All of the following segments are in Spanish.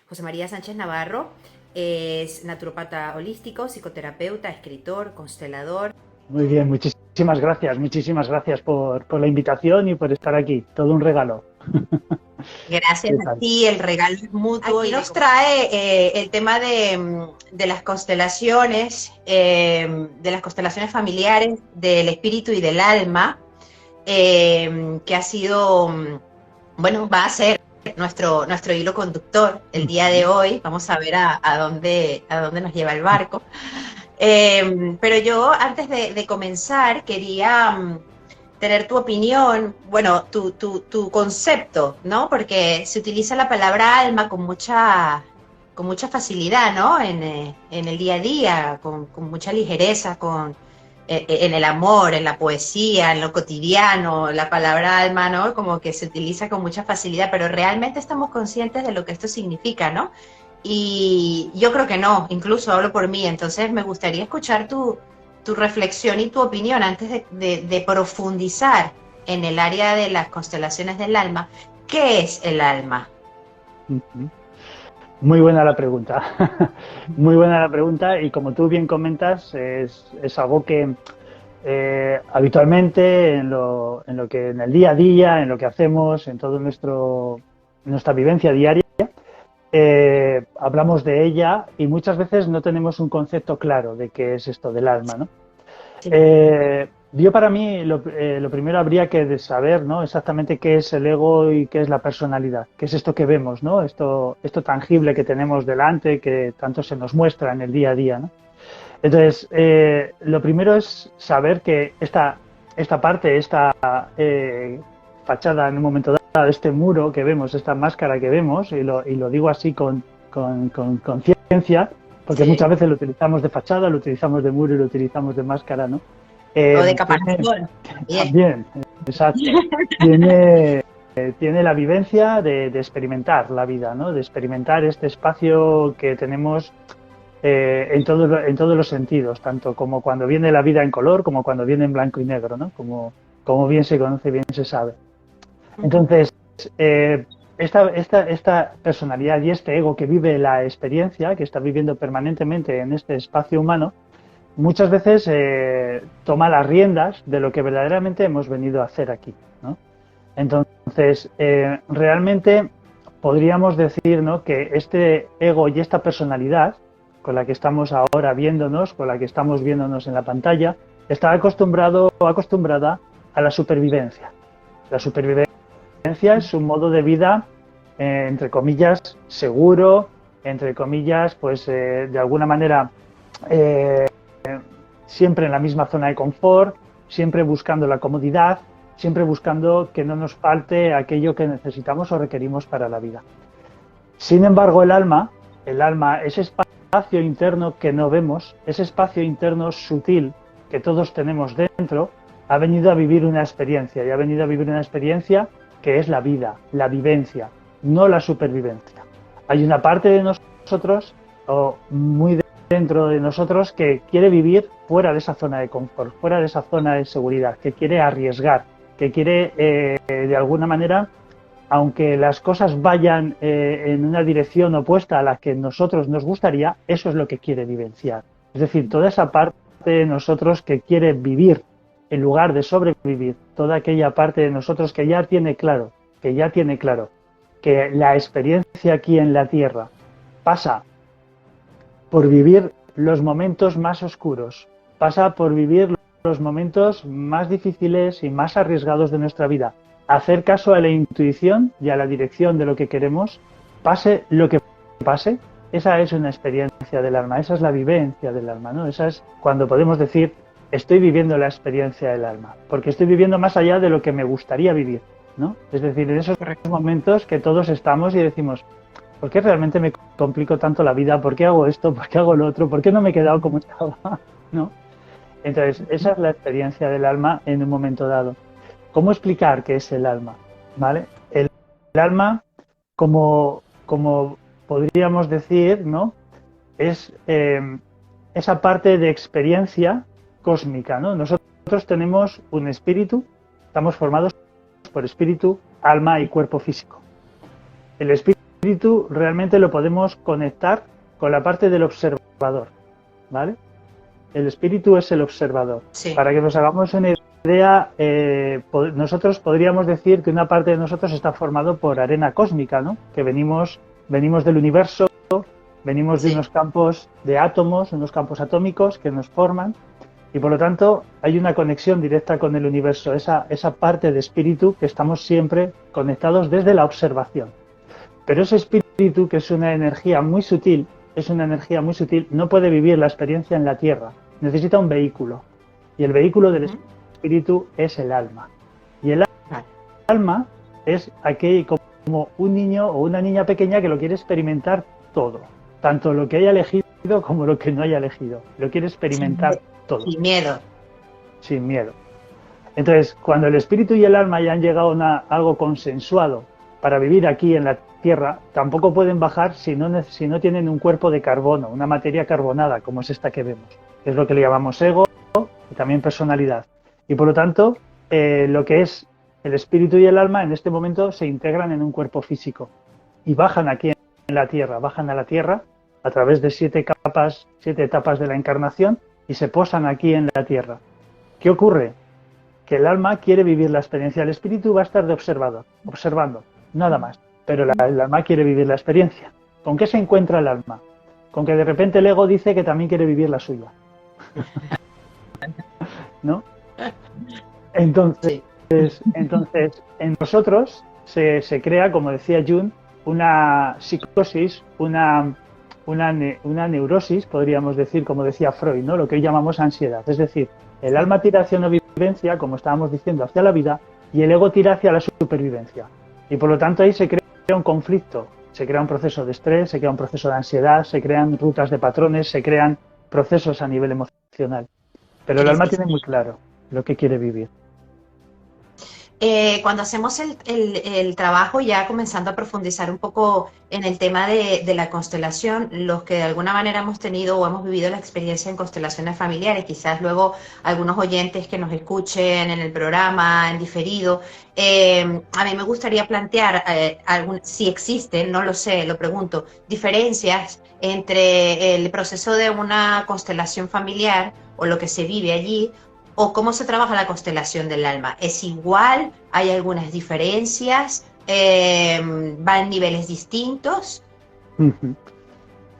José María Sánchez Navarro es naturopata holístico, psicoterapeuta, escritor, constelador. Muy bien, muchísimas gracias por la invitación y por estar aquí. Todo un regalo. Gracias ¿Qué a tal? ti, el regalo es mutuo. Aquí nos trae el tema de las constelaciones, de las constelaciones familiares, del espíritu y del alma, que ha sido, bueno, va a ser nuestro hilo conductor el día de Ujú. hoy. Vamos a ver a dónde nos lleva el barco. Pero yo, antes de comenzar, quería tener tu opinión, bueno, tu concepto, ¿no? Porque se utiliza la palabra alma con mucha facilidad, ¿no? En el día a día, con mucha ligereza, en el amor, en la poesía, en lo cotidiano, la palabra alma, ¿no? Como que se utiliza con mucha facilidad, pero realmente estamos conscientes de lo que esto significa, ¿no? Y yo creo que no, incluso hablo por mí, entonces me gustaría escuchar tu reflexión y tu opinión antes de profundizar en el área de las constelaciones del alma. ¿Qué es el alma? Ujú. Muy buena la pregunta. Muy buena la pregunta y como tú bien comentas, es algo que habitualmente en el día a día, en lo que hacemos, en todo nuestra vivencia diaria, hablamos de ella y muchas veces no tenemos un concepto claro de qué es esto del alma, ¿no? Sí. Yo para mí lo primero habría que de saber, ¿no? Exactamente qué es el ego y qué es la personalidad, qué es esto que vemos, ¿no? Esto tangible que tenemos delante, que tanto se nos muestra en el día a día, ¿no? Entonces, lo primero es saber que esta parte, esta fachada en un momento dado, este muro que vemos, esta máscara que vemos, y lo digo así con conciencia, porque Sí. muchas veces lo utilizamos de fachada, lo utilizamos de muro y lo utilizamos de máscara, ¿no? O de Tiene caparazón también. también, exacto, tiene la vivencia de experimentar la vida, ¿no? De experimentar este espacio que tenemos en todos los sentidos, tanto como cuando viene la vida en color, como cuando viene en blanco y negro, ¿no? Como bien se conoce, bien se sabe. Entonces, eh, esta personalidad y este ego que vive la experiencia, que está viviendo permanentemente en este espacio humano, muchas veces toma las riendas de lo que verdaderamente hemos venido a hacer aquí, ¿no? Entonces, realmente podríamos decir, ¿no?, que este ego y esta personalidad con la que estamos ahora viéndonos, con la que estamos viéndonos en la pantalla, está acostumbrado o acostumbrada a la supervivencia. La supervivencia es un modo de vida, entre comillas, seguro, entre comillas, pues de alguna manera eh, siempre en la misma zona de confort, siempre buscando la comodidad, siempre buscando que no nos falte aquello que necesitamos o requerimos para la vida. Sin embargo, el alma, ese espacio interno que no vemos, ese espacio interno sutil que todos tenemos dentro, ha venido a vivir una experiencia y ha venido a vivir una experiencia que es la vida, la vivencia, no la supervivencia. Hay una parte de nosotros, o muy dentro de nosotros, que quiere vivir fuera de esa zona de confort, fuera de esa zona de seguridad, que quiere arriesgar, que quiere de alguna manera, aunque las cosas vayan en una dirección opuesta a la que nosotros nos gustaría, eso es lo que quiere vivenciar. Es decir, toda esa parte de nosotros que quiere vivir en lugar de sobrevivir, toda aquella parte de nosotros que ya tiene claro, que la experiencia aquí en la Tierra pasa por vivir los momentos más oscuros, pasa por vivir los momentos más difíciles y más arriesgados de nuestra vida. Hacer caso a la intuición y a la dirección de lo que queremos, pase lo que pase, esa es una experiencia del alma, esa es la vivencia del alma, ¿no? Esa es cuando podemos decir, estoy viviendo la experiencia del alma, porque estoy viviendo más allá de lo que me gustaría vivir, ¿no? Es decir, en esos momentos que todos estamos y decimos, ¿por qué realmente me complico tanto la vida? ¿Por qué hago esto? ¿Por qué hago lo otro? ¿Por qué no me he quedado como estaba? ¿No? Entonces, esa es la experiencia del alma en un momento dado. ¿Cómo explicar qué es el alma? ¿Vale? El alma, como podríamos decir, ¿no? Es esa parte de experiencia cósmica, ¿no? Nosotros tenemos un espíritu, estamos formados por espíritu, alma y cuerpo físico. El espíritu espíritu realmente lo podemos conectar con la parte del observador, ¿vale? El espíritu es el observador. Sí. Para que nos hagamos una idea, nosotros podríamos decir que una parte de nosotros está formado por arena cósmica, ¿no? Que venimos del universo, venimos de unos campos de átomos, unos campos atómicos que nos forman, y por lo tanto hay una conexión directa con el universo, esa parte de espíritu que estamos siempre conectados desde la observación. Pero ese espíritu, que es una energía muy sutil, no puede vivir la experiencia en la Tierra, necesita un vehículo, y el vehículo del espíritu es el alma. Y el alma es aquí como un niño o una niña pequeña que lo quiere experimentar todo, tanto lo que haya elegido como lo que no haya elegido, lo quiere experimentar todo. Sin miedo. Sin miedo. Entonces, cuando el espíritu y el alma ya han llegado a algo consensuado para vivir aquí en la Tierra, tampoco pueden bajar si no tienen un cuerpo de carbono, una materia carbonada, como es esta que vemos. Es lo que le llamamos ego y también personalidad. Y por lo tanto, lo que es el espíritu y el alma en este momento se integran en un cuerpo físico y bajan aquí en la Tierra, bajan a la Tierra a través de 7 etapas de la encarnación y se posan aquí en la Tierra. ¿Qué ocurre? Que el alma quiere vivir la experiencia, el espíritu va a estar de observador, observando, nada más, pero el alma quiere vivir la experiencia. ¿Con qué se encuentra el alma? Con que de repente el ego dice que también quiere vivir la suya. ¿No? Entonces, en nosotros se crea, como decía Jung, una psicosis, una neurosis, podríamos decir, como decía Freud, ¿no? Lo que hoy llamamos ansiedad. Es decir, el alma tira hacia una vivencia, como estábamos diciendo, hacia la vida, y el ego tira hacia la supervivencia. Y por lo tanto ahí se crea un conflicto, se crea un proceso de estrés, se crea un proceso de ansiedad, se crean rutas de patrones, se crean procesos a nivel emocional. Pero el alma tiene muy claro lo que quiere vivir. Cuando hacemos el trabajo, ya comenzando a profundizar un poco en el tema de la constelación, los que de alguna manera hemos tenido o hemos vivido la experiencia en constelaciones familiares, quizás luego algunos oyentes que nos escuchen en el programa, en diferido, a mí me gustaría plantear, si existen, no lo sé, lo pregunto, diferencias entre el proceso de una constelación familiar o lo que se vive allí, o cómo se trabaja la constelación del alma. ¿Es igual? ¿Hay algunas diferencias? ¿Va en niveles distintos?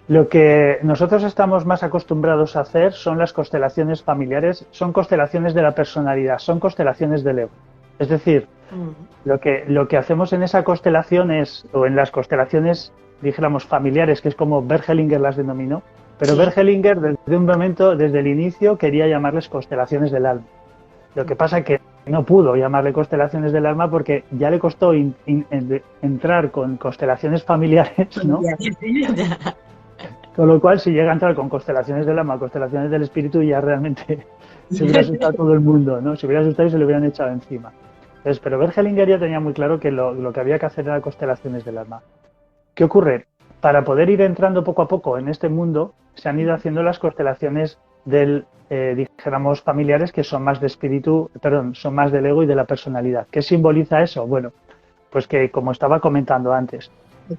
Lo que nosotros estamos más acostumbrados a hacer son las constelaciones familiares, son constelaciones de la personalidad, son constelaciones del ego. Es decir, lo que hacemos en esa constelación o en las constelaciones, dijéramos, familiares, que es como Bert Hellinger las denominó, pero sí. Bert Hellinger, desde un momento, desde el inicio, quería llamarles constelaciones del alma. Lo que pasa es que no pudo llamarle constelaciones del alma porque ya le costó entrar con constelaciones familiares, ¿no? Con lo cual, si llega a entrar con constelaciones del alma, constelaciones del espíritu, ya realmente se hubiera asustado todo el mundo, ¿no? Se hubiera asustado y se le hubieran echado encima. Entonces, pero Bert Hellinger ya tenía muy claro que lo que había que hacer era constelaciones del alma. ¿Qué ocurre? Para poder ir entrando poco a poco en este mundo, se han ido haciendo las constelaciones dijéramos, familiares, que son más de espíritu, son más del ego y de la personalidad. ¿Qué simboliza eso? Bueno, pues que, como estaba comentando antes,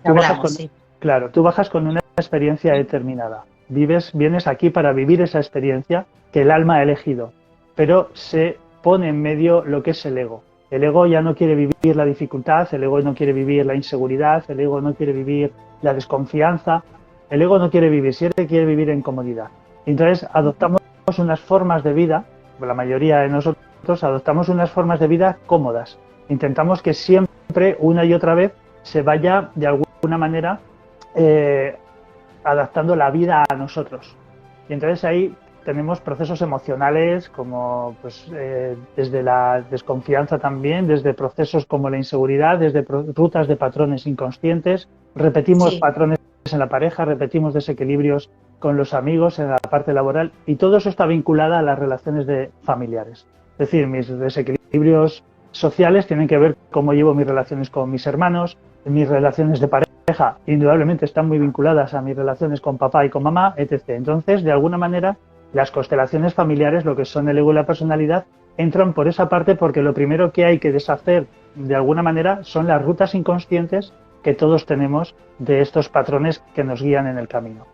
tú bajas con una experiencia determinada. Vienes aquí para vivir esa experiencia que el alma ha elegido, pero se pone en medio lo que es el ego. El ego ya no quiere vivir la dificultad, el ego no quiere vivir la inseguridad, el ego no quiere vivir la desconfianza, el ego no quiere vivir, siempre quiere vivir en comodidad. Entonces adoptamos unas formas de vida, la mayoría de nosotros adoptamos unas formas de vida cómodas. Intentamos que siempre, una y otra vez, se vaya de alguna manera adaptando la vida a nosotros. Y entonces ahí tenemos procesos emocionales como desde la desconfianza también, desde procesos como la inseguridad, desde rutas de patrones inconscientes, repetimos patrones en la pareja, repetimos desequilibrios con los amigos en la parte laboral y todo eso está vinculado a las relaciones familiares. Es decir, mis desequilibrios sociales tienen que ver cómo llevo mis relaciones con mis hermanos, mis relaciones de pareja indudablemente están muy vinculadas a mis relaciones con papá y con mamá, etc. Entonces, de alguna manera, las constelaciones familiares, lo que son el ego y la personalidad, entran por esa parte porque lo primero que hay que deshacer de alguna manera son las rutas inconscientes que todos tenemos de estos patrones que nos guían en el camino.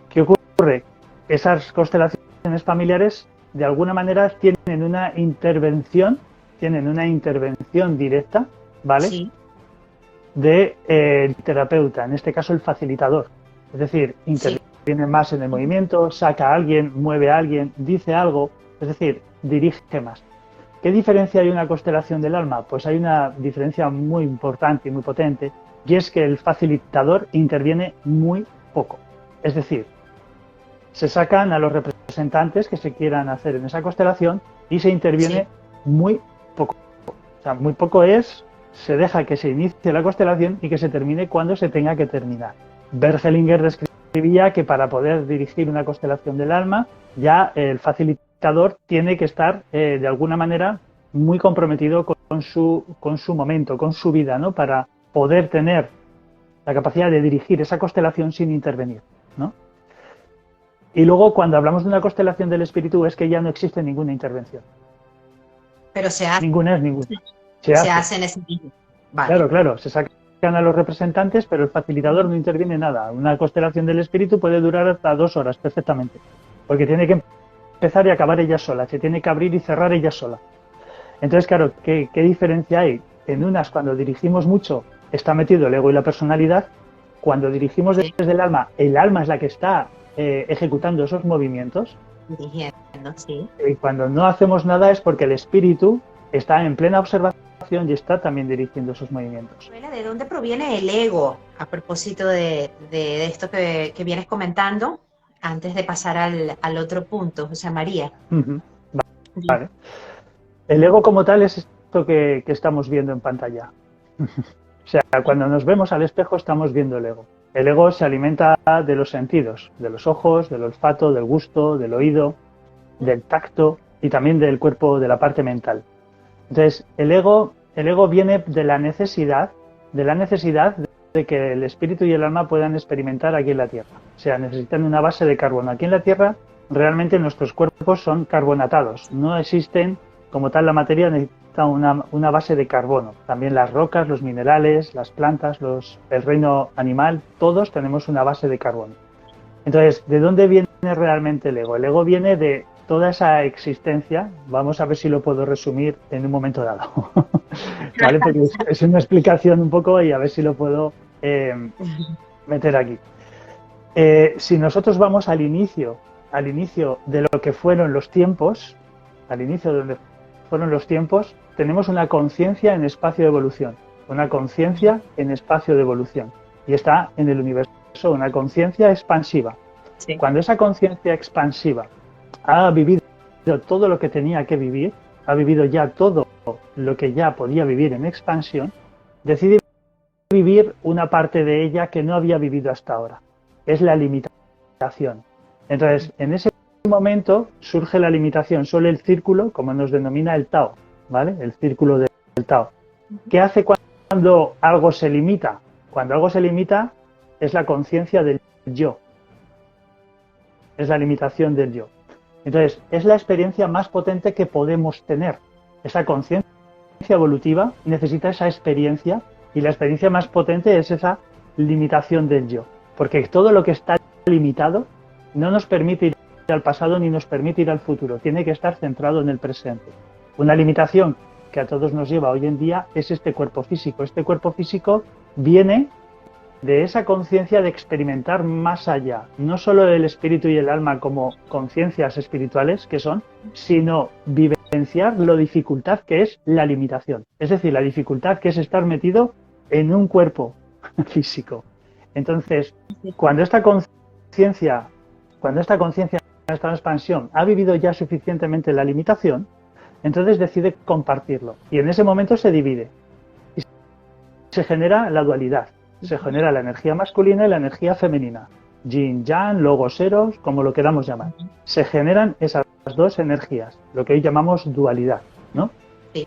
¿Qué ocurre? Esas constelaciones familiares de alguna manera tienen una intervención directa, ¿vale? Sí. De terapeuta, en este caso el facilitador. Es decir, interviene más en el movimiento, saca a alguien, mueve a alguien, dice algo, es decir, dirige más. ¿Qué diferencia hay en una constelación del alma? Pues hay una diferencia muy importante y muy potente, y es que el facilitador interviene muy poco. Es decir, se sacan a los representantes que se quieran hacer en esa constelación y se interviene muy poco. O sea, muy poco se deja que se inicie la constelación y que se termine cuando se tenga que terminar. Bert Hellinger describía que para poder dirigir una constelación del alma, ya el facilitador tiene que estar de alguna manera muy comprometido con su momento, con su vida, ¿no? Para poder tener la capacidad de dirigir esa constelación sin intervenir, ¿no? Y luego, cuando hablamos de una constelación del espíritu, es que ya no existe ninguna intervención. Pero se hace. Ninguna. Se hace en ese mismo. Vale. Claro. Se sacan a los representantes, pero el facilitador no interviene nada. Una constelación del espíritu puede durar hasta 2 horas perfectamente. Porque tiene que empezar y acabar ella sola. Se tiene que abrir y cerrar ella sola. Entonces, claro, ¿qué diferencia hay? En unas, cuando dirigimos mucho, está metido el ego y la personalidad. Cuando dirigimos desde el alma es la que está ejecutando esos movimientos. Dirigiendo, sí. Y cuando no hacemos nada es porque el espíritu está en plena observación y está también dirigiendo esos movimientos. ¿De dónde proviene el ego? A propósito de esto que vienes comentando, antes de pasar al otro punto, José María. Vale. El ego como tal es esto que estamos viendo en pantalla. O sea, cuando nos vemos al espejo estamos viendo el ego. El ego se alimenta de los sentidos, de los ojos, del olfato, del gusto, del oído, del tacto y también del cuerpo, de la parte mental. Entonces, el ego viene de la necesidad de que el espíritu y el alma puedan experimentar aquí en la Tierra. O sea, necesitan una base de carbono. Aquí en la Tierra, realmente nuestros cuerpos son carbonatados. No existen, como tal, la materia necesita una base de carbono. También las rocas, los minerales, las plantas, el reino animal, todos tenemos una base de carbono. Entonces, ¿de dónde viene realmente el ego? El ego viene de toda esa existencia. Vamos a ver si lo puedo resumir en un momento dado. ¿Vale? Porque es una explicación un poco y a ver si lo puedo meter aquí. Si nosotros vamos al inicio de lo que fueron los tiempos, tenemos una conciencia en espacio de evolución, y está en el universo, una conciencia expansiva. Sí. Cuando esa conciencia expansiva ha vivido todo lo que tenía que vivir, ha vivido ya todo lo que ya podía vivir en expansión, decide vivir una parte de ella que no había vivido hasta ahora. Es la limitación. Entonces, en ese momento surge la limitación, solo el círculo, como nos denomina el Tao, ¿vale? El círculo del Tao. ¿Qué hace cuando algo se limita? Cuando algo se limita es la conciencia del yo. Es la limitación del yo. Entonces, es la experiencia más potente que podemos tener. Esa conciencia evolutiva necesita esa experiencia, y la experiencia más potente es esa limitación del yo. Porque todo lo que está limitado no nos permite ir al pasado ni nos permite ir al futuro. Tiene que estar centrado en el presente. Una limitación que a todos nos lleva hoy en día es este cuerpo físico. Este cuerpo físico viene de esa conciencia de experimentar más allá, no solo el espíritu y el alma como conciencias espirituales que son, sino vivenciar lo dificultad que es la limitación. Es decir, la dificultad que es estar metido en un cuerpo físico. Entonces, cuando esta conciencia, esta expansión, ha vivido ya suficientemente la limitación, entonces decide compartirlo. Y en ese momento se divide. Y se genera la dualidad. Se genera la energía masculina y la energía femenina. Yin, yang, logos, eros, como lo queramos llamar. Se generan esas dos energías, lo que hoy llamamos dualidad, ¿no? Sí.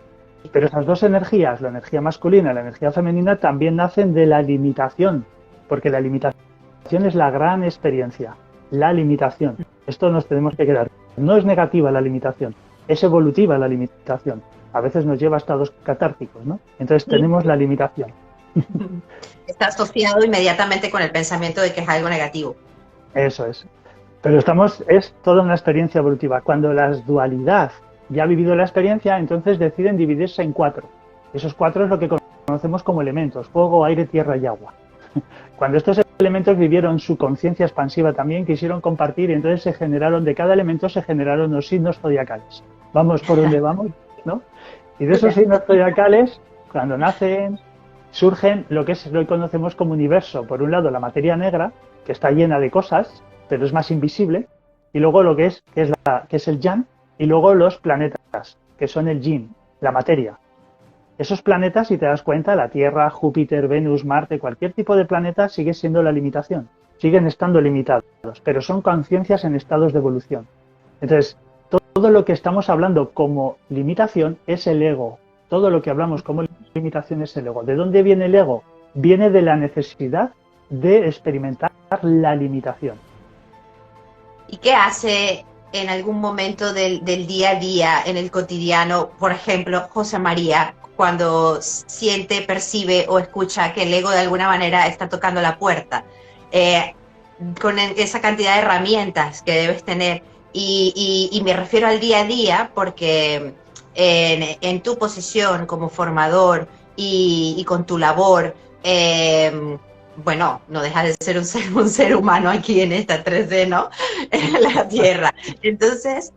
Pero esas dos energías, la energía masculina y la energía femenina, también nacen de la limitación, porque la limitación es la gran experiencia. La limitación. Esto nos tenemos que quedar. No es negativa la limitación, es evolutiva la limitación. A veces nos lleva a estados catárticos, ¿no? Entonces tenemos la limitación. Está asociado inmediatamente con el pensamiento de que es algo negativo. Eso es. Pero es toda una experiencia evolutiva. Cuando la dualidad ya ha vivido la experiencia, entonces deciden dividirse en 4. Esos 4 es lo que conocemos como elementos: fuego, aire, tierra y agua. Cuando estos elementos vivieron su conciencia expansiva también, quisieron compartir, y entonces de cada elemento se generaron los signos zodiacales. Vamos por donde vamos, ¿no? Y de esos signos zodiacales, cuando nacen, surgen lo que conocemos como universo. Por un lado, la materia negra, que está llena de cosas, pero es más invisible, y luego lo que es el yang, y luego los planetas, que son el yin, la materia. Esos planetas, si te das cuenta, la Tierra, Júpiter, Venus, Marte, cualquier tipo de planeta sigue siendo la limitación. Siguen estando limitados, pero son conciencias en estados de evolución. Entonces, todo lo que estamos hablando como limitación es el ego. Todo lo que hablamos como limitación es el ego. ¿De dónde viene el ego? Viene de la necesidad de experimentar la limitación. ¿Y qué hace en algún momento del día a día, en el cotidiano, por ejemplo, José María, cuando siente, percibe o escucha que el ego de alguna manera está tocando la puerta? Con esa cantidad de herramientas que debes tener, y me refiero al día a día porque en tu posición como formador y con tu labor, bueno, no deja de ser un ser humano aquí en esta 3D, ¿no? En la Tierra. Entonces,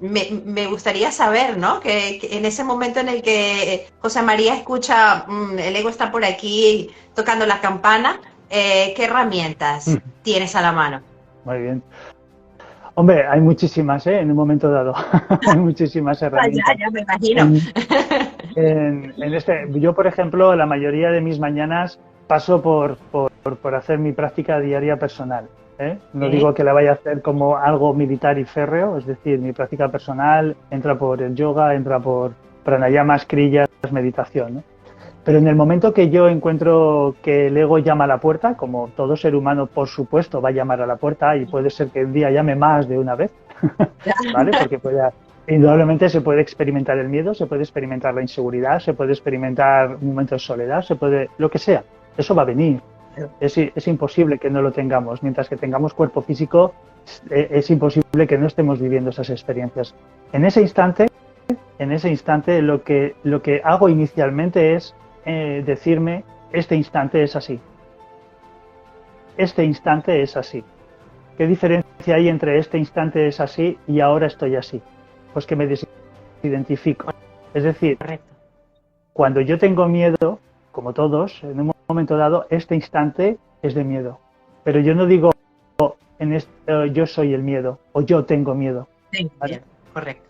me gustaría saber, ¿no? Que en ese momento en el que José María escucha, el ego está por aquí tocando la campana, ¿qué herramientas tienes a la mano? Muy bien. Hombre, hay muchísimas, en un momento dado. Hay muchísimas herramientas. Ya me imagino. Yo, por ejemplo, la mayoría de mis mañanas paso por hacer mi práctica diaria personal. No digo que la vaya a hacer como algo militar y férreo, es decir, mi práctica personal entra por el yoga, entra por pranayamas, kriyas, meditación, ¿no? Pero en el momento que yo encuentro que el ego llama a la puerta, como todo ser humano, por supuesto, va a llamar a la puerta, y puede ser que un día llame más de una vez, ¿vale? Porque indudablemente se puede experimentar el miedo, se puede experimentar la inseguridad, se puede experimentar un momento de soledad, lo que sea, eso va a venir. Es imposible que no lo tengamos. Mientras que tengamos cuerpo físico, es imposible que no estemos viviendo esas experiencias. En ese instante, lo que hago inicialmente es decirme: este instante es así. Este instante es así. ¿Qué diferencia hay entre este instante es así y ahora estoy así? Pues que me desidentifico. Es decir, cuando yo tengo miedo, como todos, en un momento dado, este instante es de miedo. Pero yo no digo yo soy el miedo o yo tengo miedo. Sí, ¿vale? Bien, correcto.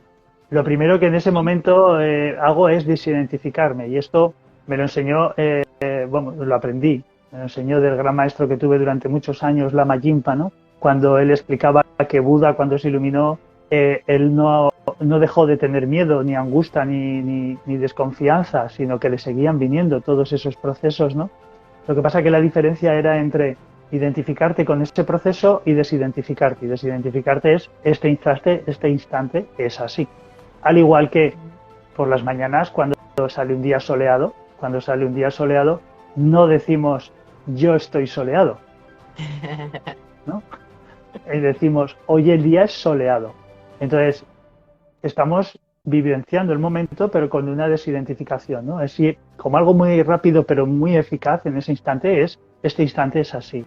Lo primero que en ese momento hago es desidentificarme, y esto me lo enseñó, lo aprendí, me lo enseñó del gran maestro que tuve durante muchos años, Lama Yinpa, ¿no? Cuando él explicaba que Buda, cuando se iluminó, él no dejó de tener miedo, ni angustia, ni desconfianza, sino que le seguían viniendo todos esos procesos, ¿no? Lo que pasa que la diferencia era entre identificarte con ese proceso y desidentificarte. Y desidentificarte es este instante es así. Al igual que por las mañanas, cuando sale un día soleado, no decimos yo estoy soleado, ¿no? Decimos hoy el día es soleado. Entonces, estamos vivenciando el momento, pero con una desidentificación, ¿no? Es decir, como algo muy rápido pero muy eficaz en ese instante este instante es así.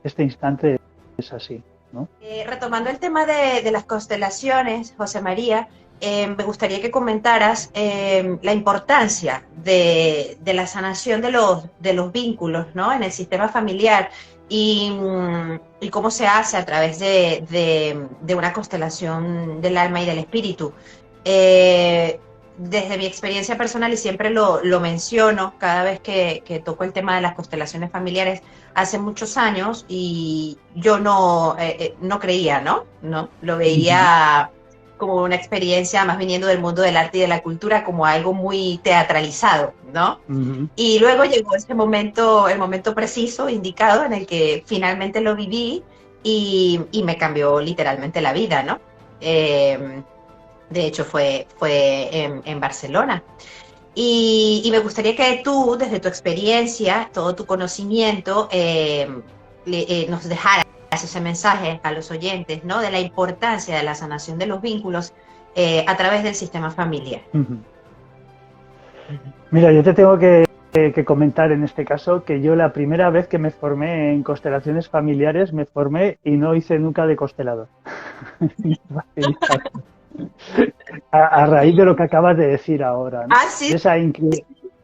Este instante es así, ¿no? Retomando el tema de las constelaciones, José María, me gustaría que comentaras la importancia de la sanación de los vínculos, ¿no? En el sistema familiar, y cómo se hace a través de una constelación del alma y del espíritu. Desde mi experiencia personal, y siempre lo menciono cada vez que toco el tema de las constelaciones familiares, hace muchos años, y yo no creía, ¿no? Lo veía como una experiencia más viniendo del mundo del arte y de la cultura, como algo muy teatralizado, ¿no? Y luego llegó ese momento, el momento preciso, indicado, en el que finalmente lo viví, y me cambió literalmente la vida, ¿no? De hecho, fue en Barcelona. Y me gustaría que tú, desde tu experiencia, todo tu conocimiento, nos dejaras ese mensaje a los oyentes, ¿no? De la importancia de la sanación de los vínculos a través del sistema familiar. Mira, yo te tengo que comentar en este caso que yo la primera vez que me formé en constelaciones familiares me formé y no hice nunca de constelador. A raíz de lo que acabas de decir ahora, ¿no? Ah, sí. De esa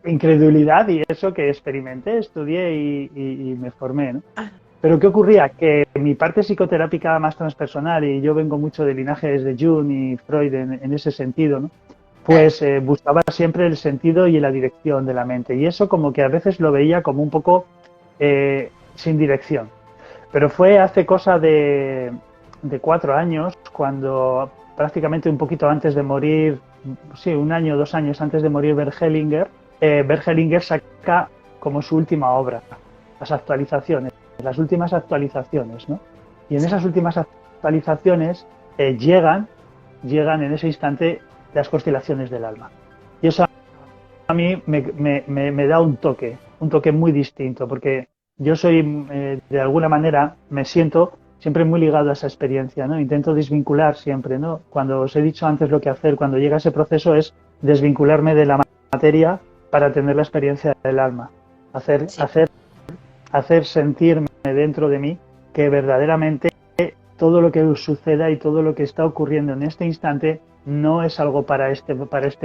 incredulidad y eso que experimenté, estudié y me formé, ¿no? Pero ¿qué ocurría? Que mi parte psicoterápica más transpersonal, y yo vengo mucho de linajes de Jung y Freud en ese sentido, ¿no? Pues buscaba siempre el sentido y la dirección de la mente. Y eso como que a veces lo veía como un poco sin dirección. Pero fue hace cosa de 4 años, cuando prácticamente un poquito antes de morir, sí, 1 año, 2 años antes de morir Bert Hellinger, Bert Hellinger saca como su última obra, las últimas actualizaciones, ¿no? Y en esas últimas actualizaciones llegan en ese instante las constelaciones del alma. Y eso a mí me da un toque muy distinto, porque yo soy, de alguna manera, me siento siempre muy ligado a esa experiencia, ¿no? Intento desvincular siempre, ¿no? Cuando os he dicho antes lo que hacer cuando llega ese proceso es desvincularme de la materia para tener la experiencia del alma, hacer sentirme dentro de mí que verdaderamente todo lo que suceda y todo lo que está ocurriendo en este instante no es algo para este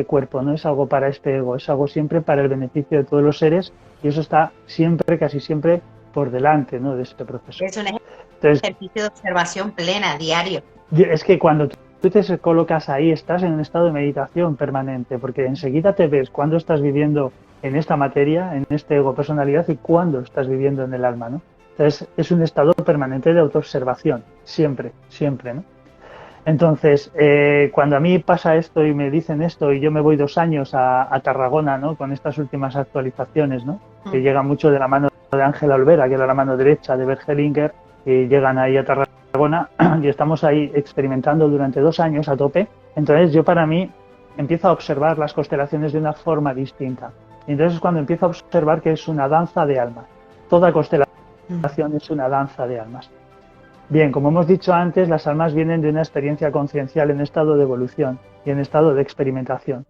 cuerpo, no es algo para este ego, es algo siempre para el beneficio de todos los seres, y eso está siempre, casi siempre, por delante, ¿no?, de este proceso. Es un ejercicio de observación plena, diario. Es que cuando tú te colocas ahí, estás en un estado de meditación permanente, porque enseguida te ves cuando estás viviendo en esta materia, en este ego personalidad, y cuando estás viviendo en el alma, ¿no? Entonces es un estado permanente de autoobservación, siempre, siempre, ¿no? Entonces, cuando a mí pasa esto y me dicen esto y yo me voy 2 años a Tarragona, ¿no?, con estas últimas actualizaciones, ¿no?, que llegan mucho de la mano de Ángela Olvera, que era la mano derecha de Bert Hellinger, y llegan ahí a Tarragona y estamos ahí experimentando durante 2 años a tope. Entonces yo, para mí, empiezo a observar las constelaciones de una forma distinta. Y entonces es cuando empiezo a observar que es una danza de almas. Toda constelación es una danza de almas. Bien, como hemos dicho antes, las almas vienen de una experiencia conciencial en estado de evolución y en estado de experimentación.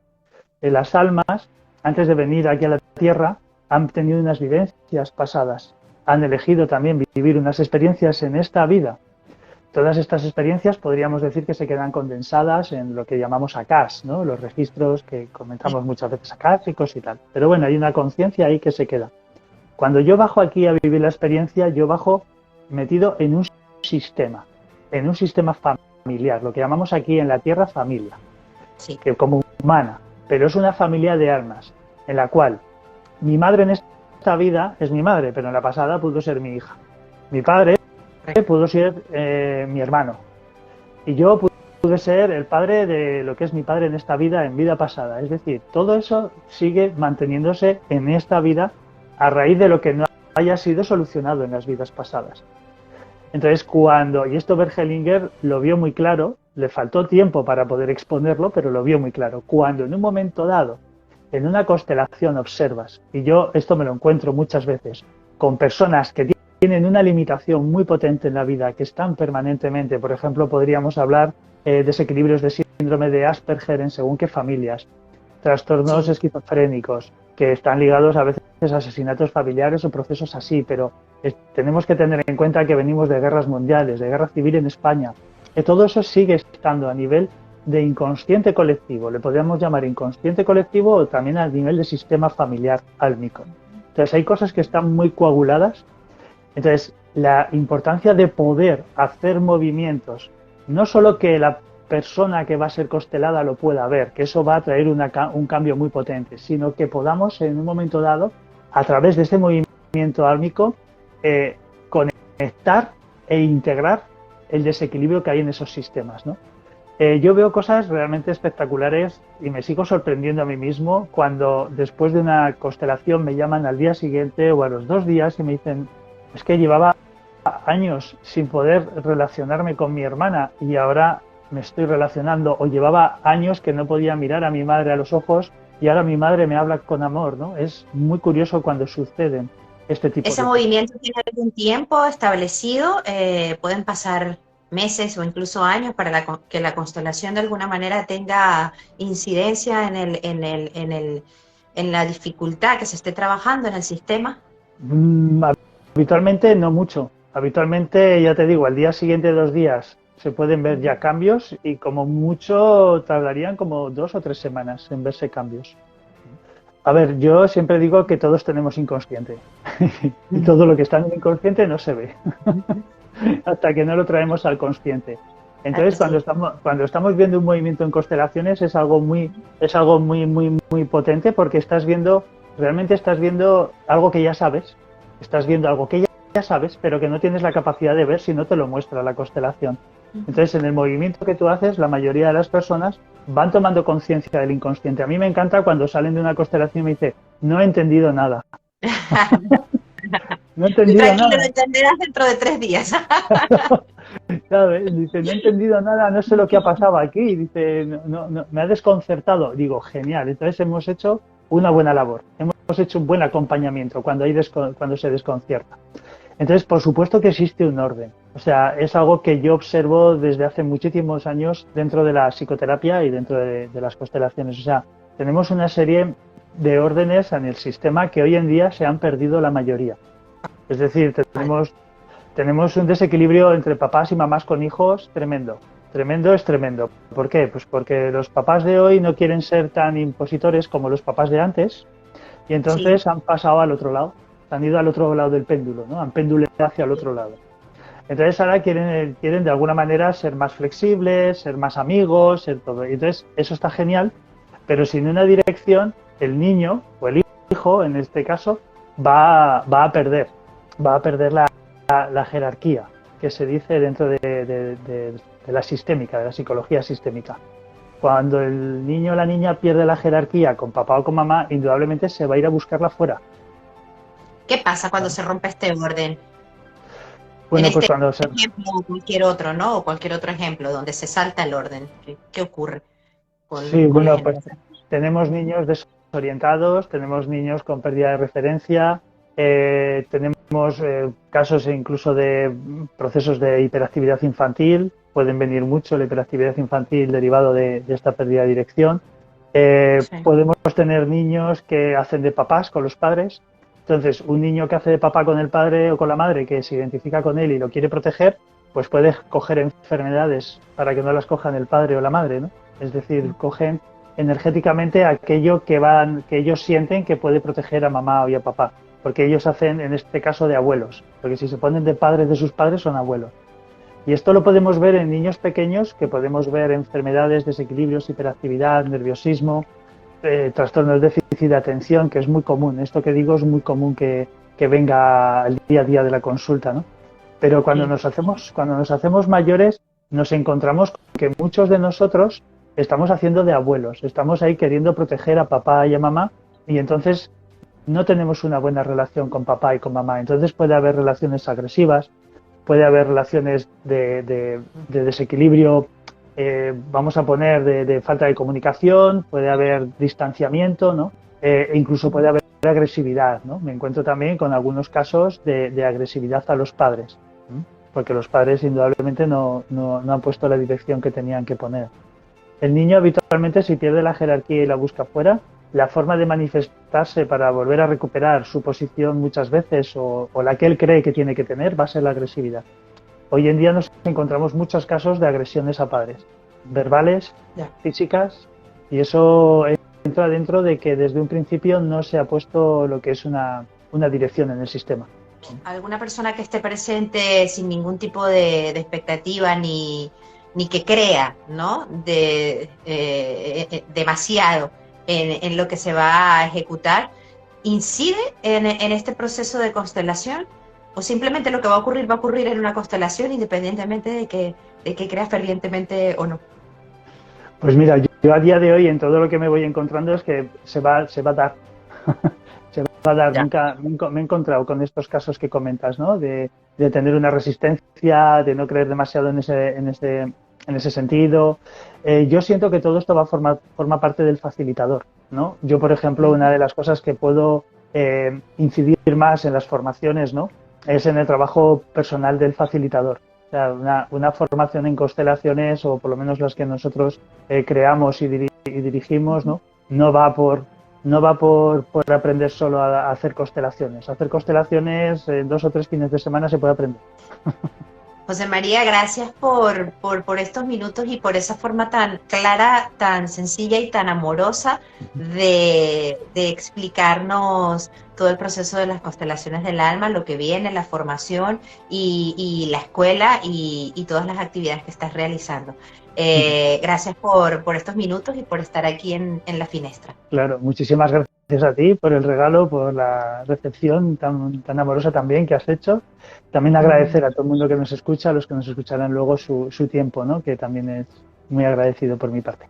Las almas, antes de venir aquí a la Tierra, han tenido unas vivencias pasadas. Han elegido también vivir unas experiencias en esta vida. Todas estas experiencias podríamos decir que se quedan condensadas en lo que llamamos ACAS, ¿no?, los registros que comentamos muchas veces, acásicos y tal. Pero bueno, hay una conciencia ahí que se queda. Cuando yo bajo aquí a vivir la experiencia, yo bajo metido en un sistema familiar, lo que llamamos aquí en la Tierra familia, que como humana, pero es una familia de almas, en la cual mi madre en esta vida es mi madre, pero en la pasada pudo ser mi hija. Mi padre pudo ser mi hermano, y yo pude ser el padre de lo que es mi padre en esta vida, en vida pasada. Es decir, todo eso sigue manteniéndose en esta vida a raíz de lo que no haya sido solucionado en las vidas pasadas. Entonces, y esto Bert Hellinger lo vio muy claro, le faltó tiempo para poder exponerlo, pero lo vio muy claro. Cuando en un momento dado, en una constelación observas, y yo esto me lo encuentro muchas veces, con personas que tienen una limitación muy potente en la vida, que están permanentemente, por ejemplo, podríamos hablar de desequilibrios de síndrome de Asperger en según qué familias, trastornos esquizofrénicos, que están ligados a veces a asesinatos familiares o procesos así, pero tenemos que tener en cuenta que venimos de guerras mundiales, de guerra civil en España, que todo eso sigue estando a nivel de inconsciente colectivo, le podríamos llamar inconsciente colectivo, o también a nivel de sistema familiar álmico. Entonces hay cosas que están muy coaguladas. Entonces la importancia de poder hacer movimientos, no solo que la persona que va a ser constelada lo pueda ver, que eso va a traer un cambio muy potente, sino que podamos en un momento dado, a través de este movimiento álmico, conectar e integrar el desequilibrio que hay en esos sistemas, ¿no? Yo veo cosas realmente espectaculares y me sigo sorprendiendo a mí mismo cuando después de una constelación me llaman al día siguiente o a los 2 días y me dicen, es que llevaba años sin poder relacionarme con mi hermana y ahora me estoy relacionando, o llevaba años que no podía mirar a mi madre a los ojos y ahora mi madre me habla con amor, ¿no? Es muy curioso cuando suceden este tipo ¿Ese de cosas. movimiento tiene algún tiempo establecido? ¿Pueden pasar meses o incluso años para que la constelación de alguna manera tenga incidencia en la dificultad que se esté trabajando en el sistema? Mm, Habitualmente no mucho. Habitualmente, ya te digo, al día siguiente, 2 días, se pueden ver ya cambios y como mucho tardarían como 2 o 3 semanas en verse cambios. A ver, yo siempre digo que todos tenemos inconsciente y todo lo que está en el inconsciente no se ve hasta que no lo traemos al consciente. Entonces, Así es. cuando estamos viendo un movimiento en constelaciones es algo muy potente porque realmente estás viendo algo que ya sabes, estás viendo algo que ya sabes, pero que no tienes la capacidad de ver si no te lo muestra la constelación. Entonces, en el movimiento que tú haces, la mayoría de las personas van tomando conciencia del inconsciente. A mí me encanta cuando salen de una constelación y me dice, no he entendido nada. No he Tú entendido tranquilo, lo nada. entenderás dentro de 3 días. ¿Sabes? Dice, no he entendido nada, no sé lo que ha pasado aquí. Dice, no, me ha desconcertado. Digo, genial. Entonces hemos hecho una buena labor. Hemos hecho un buen acompañamiento cuando se desconcierta. Entonces, por supuesto que existe un orden. O sea, es algo que yo observo desde hace muchísimos años dentro de la psicoterapia y dentro de las constelaciones. O sea, tenemos una serie de órdenes en el sistema que hoy en día se han perdido la mayoría. Es decir, tenemos un desequilibrio entre papás y mamás con hijos tremendo. Tremendo es tremendo. ¿Por qué? Pues porque los papás de hoy no quieren ser tan impositores como los papás de antes y Sí. entonces han pasado al otro lado, han ido al otro lado del péndulo, ¿no? Han pendulado hacia el otro lado. Entonces ahora quieren de alguna manera ser más flexibles, ser más amigos, ser todo. Y entonces eso está genial, pero sin una dirección, el niño o el hijo, en este caso, va a perder la jerarquía que se dice dentro de la sistémica, de la psicología sistémica. Cuando el niño o la niña pierde la jerarquía con papá o con mamá, indudablemente se va a ir a buscarla fuera. ¿Qué pasa cuando ¿Vale? se rompe este orden? En Bueno, pues este cuando se, ejemplo o cualquier otro, ¿no? O cualquier otro ejemplo donde se salta el orden. ¿Qué ocurre Sí, con la bueno, pues generación? tenemos niños desorientados, tenemos niños con pérdida de referencia, tenemos casos incluso de procesos de hiperactividad infantil, pueden venir mucho la hiperactividad infantil derivado de esta pérdida de dirección. Sí. Podemos tener niños que hacen de papás con los padres. Entonces, un niño que hace de papá con el padre o con la madre, que se identifica con él y lo quiere proteger, pues puede coger enfermedades para que no las cojan el padre o la madre, ¿no? Es decir, cogen energéticamente aquello que ellos sienten que puede proteger a mamá o a papá, porque ellos hacen, en este caso, de abuelos, porque si se ponen de padres de sus padres son abuelos. Y esto lo podemos ver en niños pequeños, que podemos ver enfermedades, desequilibrios, hiperactividad, nerviosismo, trastornos de déficit de atención, que es muy común. Esto que digo es muy común que venga al día a día de la consulta, ¿no? Pero Sí. cuando nos hacemos mayores, nos encontramos con que muchos de nosotros estamos haciendo de abuelos, estamos ahí queriendo proteger a papá y a mamá, y entonces no tenemos una buena relación con papá y con mamá. Entonces puede haber relaciones agresivas, puede haber relaciones de desequilibrio, vamos a poner, de falta de comunicación, puede haber distanciamiento, ¿no? E incluso puede haber agresividad, ¿no? Me encuentro también con algunos casos de agresividad a los padres, ¿no? Porque los padres indudablemente no han puesto la dirección que tenían que poner. El niño habitualmente, si pierde la jerarquía y la busca fuera, la forma de manifestarse para volver a recuperar su posición muchas veces o la que él cree que tiene que tener va a ser la agresividad. Hoy en día nos encontramos muchos casos de agresiones a padres, verbales, Ya. físicas, y eso entra dentro de que desde un principio no se ha puesto lo que es una dirección en el sistema. Alguna persona que esté presente sin ningún tipo de expectativa ni que crea, ¿no? Demasiado en lo que se va a ejecutar, ¿incide en este proceso de constelación? ¿O simplemente lo que va a ocurrir en una constelación independientemente de que creas fervientemente o no? Pues mira, yo a día de hoy en todo lo que me voy encontrando es que se va a dar. Se va a dar. Ya. Nunca me he encontrado con estos casos que comentas, ¿no? De tener una resistencia, de no creer demasiado en ese sentido. Yo siento que todo esto forma parte del facilitador, ¿no? Yo, por ejemplo, una de las cosas que puedo incidir más en las formaciones, ¿no? Es en el trabajo personal del facilitador. O sea, una formación en constelaciones, o por lo menos las que nosotros creamos y dirigimos, ¿no? No va por aprender solo a hacer constelaciones. Hacer constelaciones en 2 o 3 fines de semana se puede aprender. José María, gracias por estos minutos y por esa forma tan clara, tan sencilla y tan amorosa de explicarnos todo el proceso de las constelaciones del alma, lo que viene, la formación y la escuela y todas las actividades que estás realizando. Gracias por estos minutos y por estar aquí en La Finestra. Claro, muchísimas gracias a ti por el regalo, por la recepción tan amorosa también que has hecho. También agradecer a todo el mundo que nos escucha, a los que nos escucharán luego su tiempo, ¿no? Que también es muy agradecido por mi parte.